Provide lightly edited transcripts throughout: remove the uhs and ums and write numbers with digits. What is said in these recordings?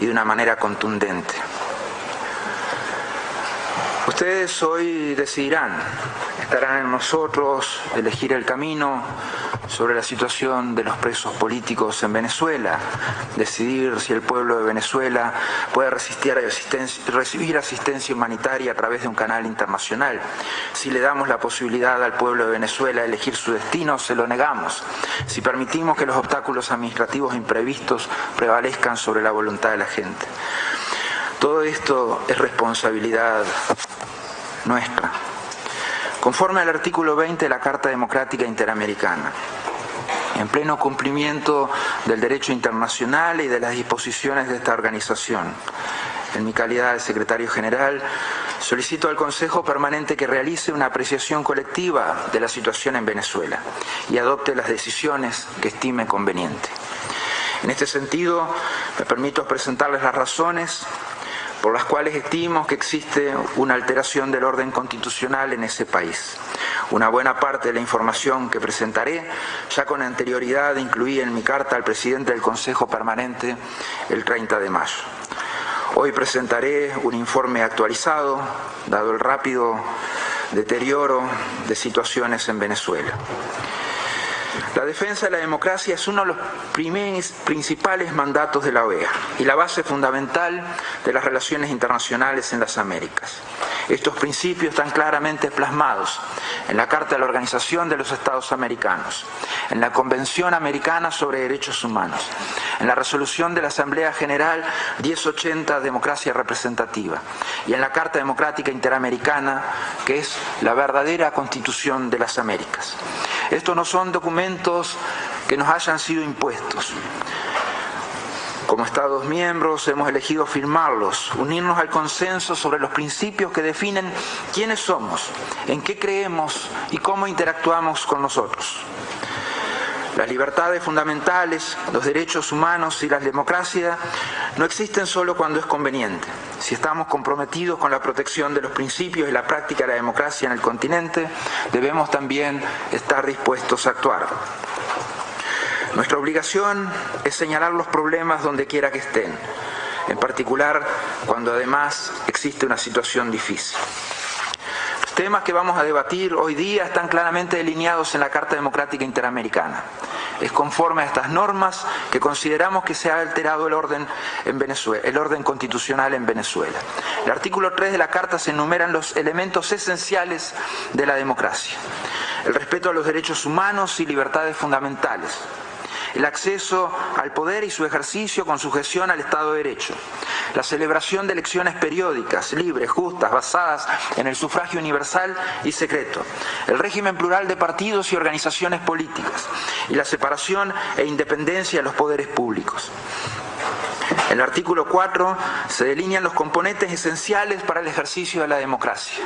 de una manera contundente. Ustedes hoy decidirán, estarán en nosotros elegir el camino sobre la situación de los presos políticos en Venezuela, decidir si el pueblo de Venezuela puede recibir asistencia humanitaria a través de un canal internacional. Si le damos la posibilidad al pueblo de Venezuela de elegir su destino, se lo negamos. Si permitimos que los obstáculos administrativos imprevistos prevalezcan sobre la voluntad de la gente. Todo esto es responsabilidad nuestra. Conforme al artículo 20 de la Carta Democrática Interamericana, en pleno cumplimiento del derecho internacional y de las disposiciones de esta organización, en mi calidad de secretario general, solicito al Consejo Permanente que realice una apreciación colectiva de la situación en Venezuela y adopte las decisiones que estime conveniente. En este sentido, me permito presentarles las razones por las cuales estimo que existe una alteración del orden constitucional en ese país. Una buena parte de la información que presentaré ya con anterioridad incluí en mi carta al presidente del Consejo Permanente el 30 de mayo. Hoy presentaré un informe actualizado, dado el rápido deterioro de situaciones en Venezuela. La defensa de la democracia es uno de los principales mandatos de la OEA y la base fundamental de las relaciones internacionales en las Américas. Estos principios están claramente plasmados en la Carta de la Organización de los Estados Americanos, en la Convención Americana sobre Derechos Humanos, en la resolución de la Asamblea General 1080 Democracia Representativa y en la Carta Democrática Interamericana, que es la verdadera Constitución de las Américas. Estos no son documentos que nos hayan sido impuestos. Como Estados miembros hemos elegido firmarlos, unirnos al consenso sobre los principios que definen quiénes somos, en qué creemos y cómo interactuamos con nosotros. Las libertades fundamentales, los derechos humanos y la democracia no existen solo cuando es conveniente. Si estamos comprometidos con la protección de los principios y la práctica de la democracia en el continente, debemos también estar dispuestos a actuar. Nuestra obligación es señalar los problemas donde quiera que estén, en particular cuando además existe una situación difícil. Los temas que vamos a debatir hoy día están claramente delineados en la Carta Democrática Interamericana. Es conforme a estas normas que consideramos que se ha alterado el orden constitucional en Venezuela. En el artículo 3 de la Carta se enumeran los elementos esenciales de la democracia: el respeto a los derechos humanos y libertades fundamentales, el acceso al poder y su ejercicio con sujeción al Estado de Derecho, la celebración de elecciones periódicas, libres, justas, basadas en el sufragio universal y secreto, el régimen plural de partidos y organizaciones políticas y la separación e independencia de los poderes públicos. En el artículo 4 se delinean los componentes esenciales para el ejercicio de la democracia: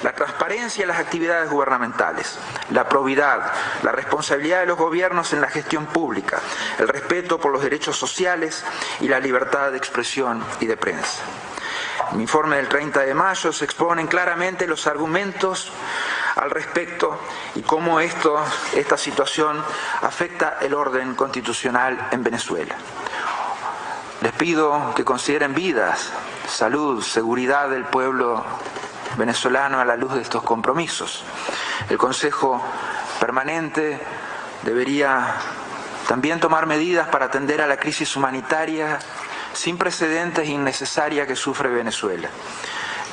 la transparencia en las actividades gubernamentales, la probidad, la responsabilidad de los gobiernos en la gestión pública, el respeto por los derechos sociales y la libertad de expresión y de prensa. En mi informe del 30 de mayo se exponen claramente los argumentos al respecto y cómo esta situación afecta el orden constitucional en Venezuela. Les pido que consideren vidas, salud, seguridad del pueblo venezolano a la luz de estos compromisos. El Consejo Permanente debería también tomar medidas para atender a la crisis humanitaria sin precedentes e innecesaria que sufre Venezuela.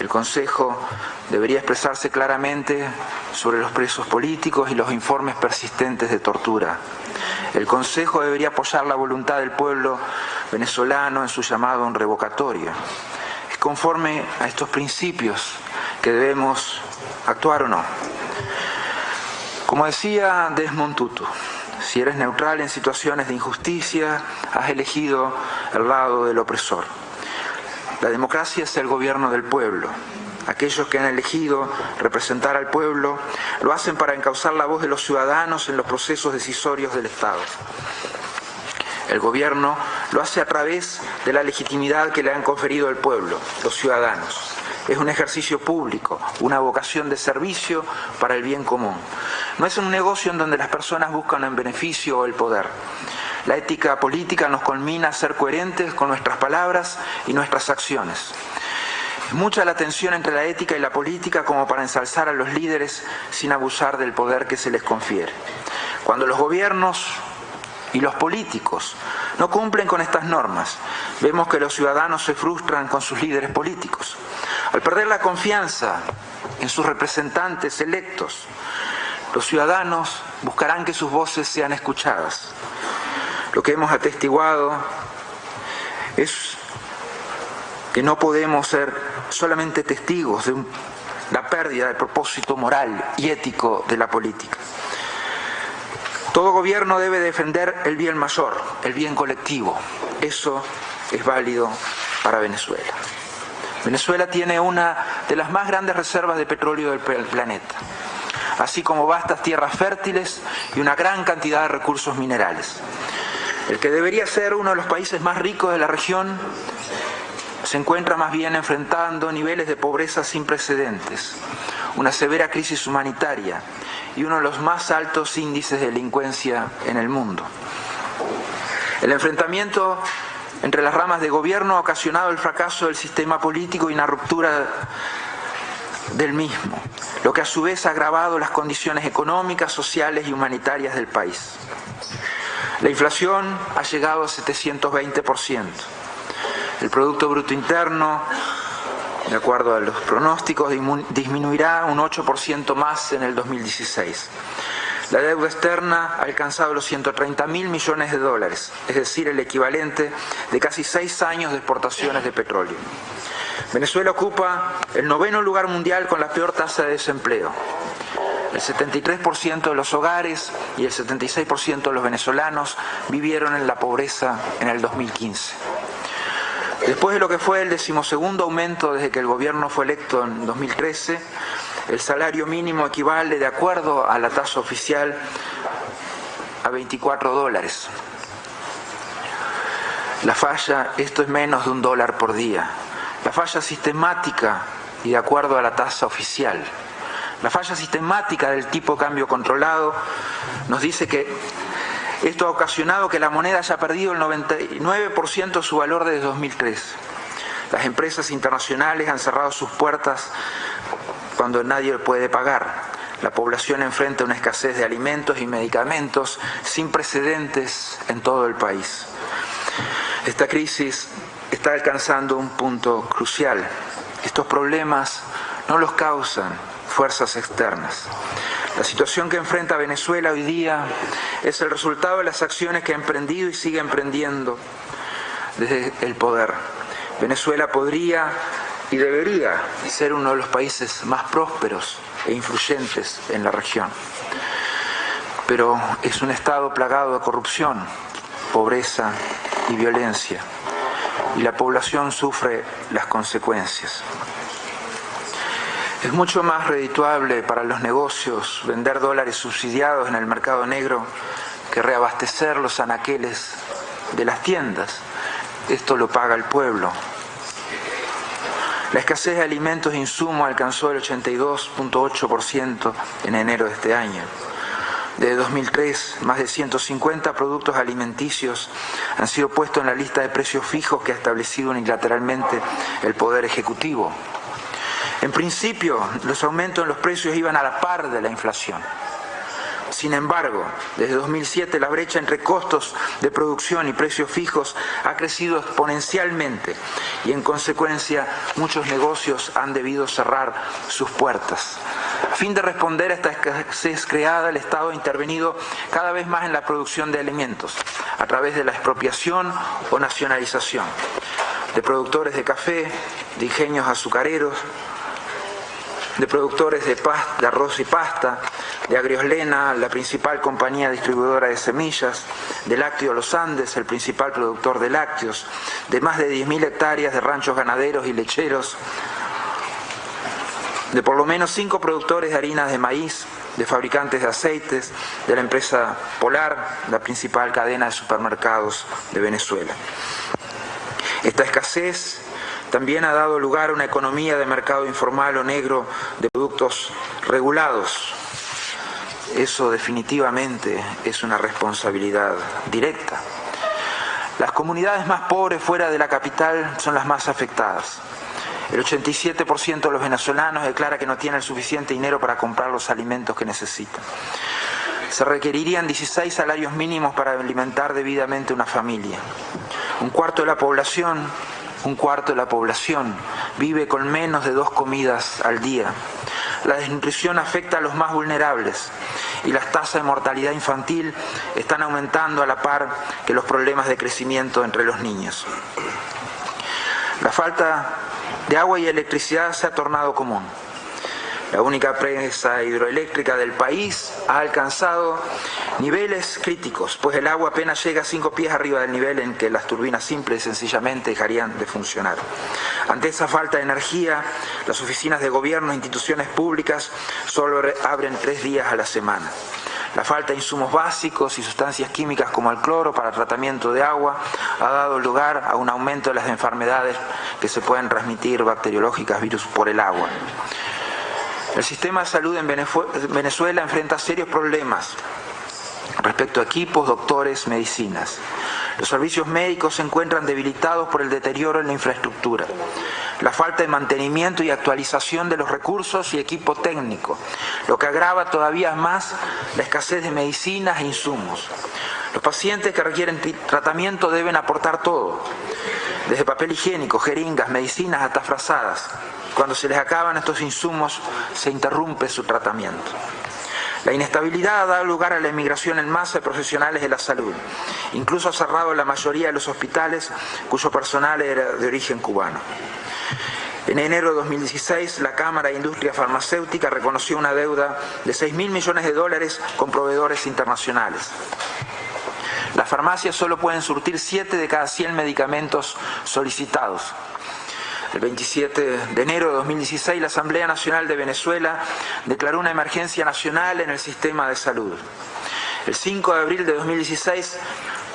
El Consejo debería expresarse claramente sobre los presos políticos y los informes persistentes de tortura. El Consejo debería apoyar la voluntad del pueblo venezolano en su llamado a un revocatorio. Es conforme a estos principios que debemos actuar o no. Como decía Desmond Tutu, si eres neutral en situaciones de injusticia, has elegido el lado del opresor. La democracia es el gobierno del pueblo. Aquellos que han elegido representar al pueblo lo hacen para encauzar la voz de los ciudadanos en los procesos decisorios del Estado. El gobierno lo hace a través de la legitimidad que le han conferido el pueblo, los ciudadanos. Es un ejercicio público, una vocación de servicio para el bien común. No es un negocio en donde las personas buscan el beneficio o el poder. La ética política nos conmina a ser coherentes con nuestras palabras y nuestras acciones. Es mucha la tensión entre la ética y la política como para ensalzar a los líderes sin abusar del poder que se les confiere. Cuando los gobiernos y los políticos no cumplen con estas normas, vemos que los ciudadanos se frustran con sus líderes políticos. Al perder la confianza en sus representantes electos, los ciudadanos buscarán que sus voces sean escuchadas. Lo que hemos atestiguado es que no podemos ser solamente testigos de la pérdida del propósito moral y ético de la política. Todo gobierno debe defender el bien mayor, el bien colectivo. Eso es válido para Venezuela. Venezuela tiene una de las más grandes reservas de petróleo del planeta, así como vastas tierras fértiles y una gran cantidad de recursos minerales. El que debería ser uno de los países más ricos de la región se encuentra más bien enfrentando niveles de pobreza sin precedentes, una severa crisis humanitaria y uno de los más altos índices de delincuencia en el mundo. El enfrentamiento entre las ramas de gobierno ha ocasionado el fracaso del sistema político y una ruptura del mismo, lo que a su vez ha agravado las condiciones económicas, sociales y humanitarias del país. La inflación ha llegado a 720%. El Producto Bruto Interno, de acuerdo a los pronósticos, disminuirá un 8% más en el 2016. La deuda externa ha alcanzado los 130.000 millones de dólares, es decir, el equivalente de casi 6 años de exportaciones de petróleo. Venezuela ocupa el 9º lugar mundial con la peor tasa de desempleo. El 73% de los hogares y el 76% de los venezolanos vivieron en la pobreza en el 2015. Después de lo que fue el 12º aumento desde que el gobierno fue electo en 2013, el salario mínimo equivale, de acuerdo a la tasa oficial, a $24. La falla, esto es menos de $1 por día. La falla sistemática, y de acuerdo a la tasa oficial, la falla sistemática del tipo de cambio controlado nos dice que esto ha ocasionado que la moneda haya perdido el 99% de su valor desde 2003. Las empresas internacionales han cerrado sus puertas cuando nadie puede pagar. La población enfrenta una escasez de alimentos y medicamentos sin precedentes en todo el país. Esta crisis está alcanzando un punto crucial. Estos problemas no los causan fuerzas externas. La situación que enfrenta Venezuela hoy día es el resultado de las acciones que ha emprendido y sigue emprendiendo desde el poder. Venezuela podría y debería ser uno de los países más prósperos e influyentes en la región. Pero es un estado plagado de corrupción, pobreza y violencia, y la población sufre las consecuencias. Es mucho más redituable para los negocios vender dólares subsidiados en el mercado negro que reabastecer los anaqueles de las tiendas. Esto lo paga el pueblo. La escasez de alimentos e insumos alcanzó el 82.8% en enero de este año. Desde 2003, más de 150 productos alimenticios han sido puestos en la lista de precios fijos que ha establecido unilateralmente el Poder Ejecutivo. En principio, los aumentos en los precios iban a la par de la inflación. Sin embargo, desde 2007 la brecha entre costos de producción y precios fijos ha crecido exponencialmente y en consecuencia muchos negocios han debido cerrar sus puertas. A fin de responder a esta escasez creada, el Estado ha intervenido cada vez más en la producción de alimentos a través de la expropiación o nacionalización de productores de café, de ingenios azucareros, de productores de arroz y pasta, de Agrioslena, la principal compañía distribuidora de semillas, de Lácteos Los Andes, el principal productor de lácteos, de más de 10.000 hectáreas de ranchos ganaderos y lecheros, de por lo menos 5 productores de harinas de maíz, de fabricantes de aceites, de la empresa Polar, la principal cadena de supermercados de Venezuela. Esta escasez también ha dado lugar a una economía de mercado informal o negro de productos regulados. eso definitivamente es una responsabilidad directa. Las comunidades más pobres fuera de la capital son las más afectadas. El 87% de los venezolanos declara que no tienen el suficiente dinero para comprar los alimentos que necesitan. Se requerirían 16 salarios mínimos para alimentar debidamente una familia. Un cuarto de la población vive con menos de 2 comidas al día. La desnutrición afecta a los más vulnerables y las tasas de mortalidad infantil están aumentando a la par que los problemas de crecimiento entre los niños. La falta de agua y electricidad se ha tornado común. La única presa hidroeléctrica del país ha alcanzado niveles críticos, pues el agua apenas llega a 5 pies arriba del nivel en que las turbinas simples y sencillamente dejarían de funcionar. Ante esa falta de energía, las oficinas de gobierno e instituciones públicas solo abren 3 días a la semana. La falta de insumos básicos y sustancias químicas como el cloro para tratamiento de agua ha dado lugar a un aumento de las enfermedades que se pueden transmitir bacteriológicas, virus por el agua. El sistema de salud en Venezuela enfrenta serios problemas respecto a equipos, doctores, medicinas. Los servicios médicos se encuentran debilitados por el deterioro en la infraestructura, la falta de mantenimiento y actualización de los recursos y equipo técnico, lo que agrava todavía más la escasez de medicinas e insumos. Los pacientes que requieren tratamiento deben aportar todo, desde papel higiénico, jeringas, medicinas hasta frazadas. Cuando se les acaban estos insumos, se interrumpe su tratamiento. La inestabilidad ha dado lugar a la emigración en masa de profesionales de la salud. Incluso ha cerrado la mayoría de los hospitales cuyo personal era de origen cubano. En enero de 2016, la Cámara de Industria Farmacéutica reconoció una deuda de $6.000 millones con proveedores internacionales. Las farmacias solo pueden surtir 7 de cada 100 medicamentos solicitados. El 27 de enero de 2016, la Asamblea Nacional de Venezuela declaró una emergencia nacional en el sistema de salud. El 5 de abril de 2016,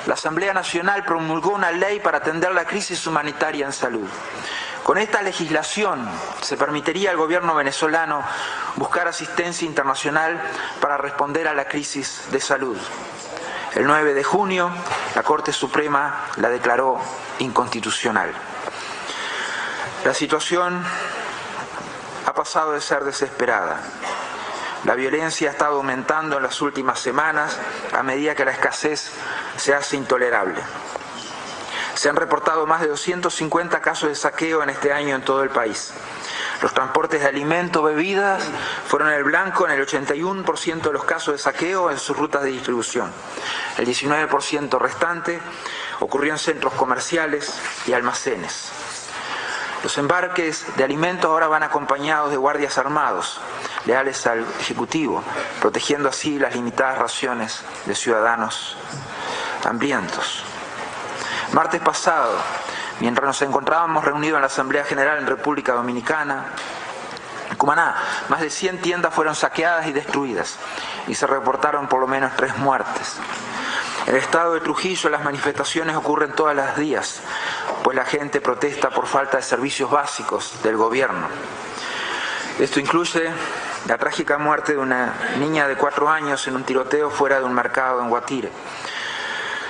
la Asamblea Nacional promulgó una ley para atender la crisis humanitaria en salud. Con esta legislación se permitiría al gobierno venezolano buscar asistencia internacional para responder a la crisis de salud. El 9 de junio, la Corte Suprema la declaró inconstitucional. La situación ha pasado de ser desesperada. La violencia ha estado aumentando en las últimas semanas a medida que la escasez se hace intolerable. Se han reportado más de 250 casos de saqueo en este año en todo el país. Los transportes de alimentos, bebidas, fueron el blanco en el 81% de los casos de saqueo en sus rutas de distribución. El 19% restante ocurrió en centros comerciales y almacenes. Los embarques de alimentos ahora van acompañados de guardias armados, leales al Ejecutivo, protegiendo así las limitadas raciones de ciudadanos hambrientos. Martes pasado, mientras nos encontrábamos reunidos en la Asamblea General en República Dominicana, en Cumaná, más de 100 tiendas fueron saqueadas y destruidas y se reportaron por lo menos 3 muertes. En el estado de Trujillo las manifestaciones ocurren todos los días, pues la gente protesta por falta de servicios básicos del gobierno. Esto incluye la trágica muerte de una niña de 4 años en un tiroteo fuera de un mercado en Guatire.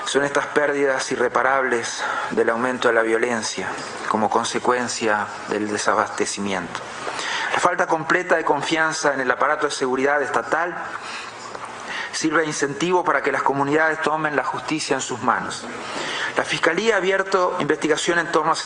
Son estas pérdidas irreparables del aumento de la violencia como consecuencia del desabastecimiento. La falta completa de confianza en el aparato de seguridad estatal sirve de incentivo para que las comunidades tomen la justicia en sus manos. La Fiscalía ha abierto investigación en torno a